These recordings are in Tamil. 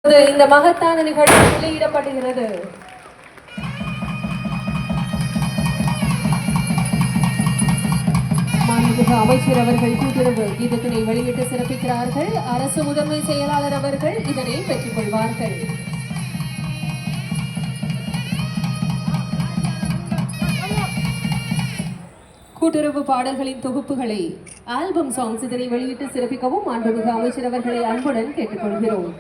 இந்த மகத்தான நிகழ்வு வெளியிடப்படுகிறது. மாண்புமிகு அமைச்சர் அவர்கள் கூட்டுறவு கீதத்தினை வெளியிட்டு சிறப்பிக்கிறார்கள். அரசு முதன்மை செயலாளர் அவர்கள் இதனை பெற்றுக் கொள்வார்கள். கூட்டுறவு பாடல்களின் தொகுப்புகளை ஆல்பம் சாங்ஸ் இதனை வெளியிட்டு சிறப்பிக்கவும் மாண்புமிகு அமைச்சர் அவர்களை அன்புடன் கேட்டுக்கொள்கிறோம்.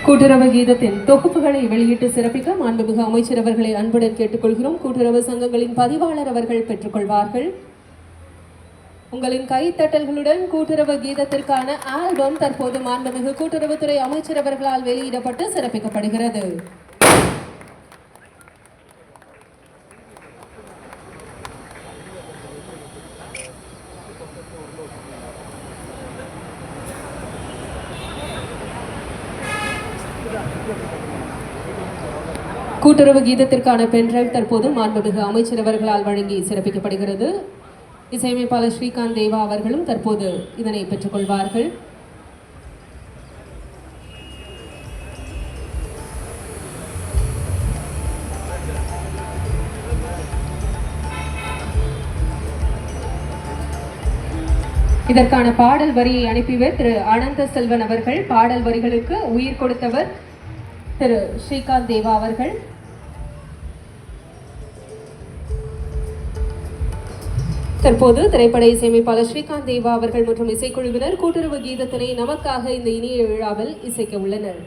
கூட்டுறவு கீதத்தின் தொகுப்புகளை வெளியிட்டு சிறப்பிக்க மாண்புமிகு அமைச்சர் அவர்களை அன்புடன் கேட்டுக்கொள்கிறோம். கூட்டுறவு சங்கங்களின் பதிவாளர் அவர்கள் பெற்றுக்கொள்வார்கள். உங்களின் கைத்தட்டல்களுடன் கூட்டுறவு கீதத்திற்கான ஆல்பம் தற்போது மாண்புமிகு கூட்டுறவுத்துறை அமைச்சர் அவர்களால் வெளியிடப்பட்டு சிறப்பிக்கப்படுகிறது. கூட்டுறவு கீதத்திற்கான பென்டிரைவ் தற்போது மாண்புமிகு அமைச்சர் அவர்களால் வழங்கி சிறப்பிக்கப்படுகிறது. இசையமைப்பாளர் ஸ்ரீகாந்த் தேவா அவர்களும் தற்போது இதனை பெற்றுக் கொள்வார்கள். இதற்கான பாடல் வரியை அனுப்பியவர் திரு அனந்த செல்வன் அவர்கள். பாடல் வரிகளுக்கு உயிர் கொடுத்தவர் திரு ஸ்ரீகாந்த் தேவா அவர்கள். தற்போது திரைப்பட இசையமைப்பாளர் ஸ்ரீகாந்த் தேவா அவர்கள் மற்றும் இசைக்குழுவினர் கூட்டுறவு கீதத்தினை நமக்காக இந்த இனிய விழாவில் இசைக்க உள்ளனர்.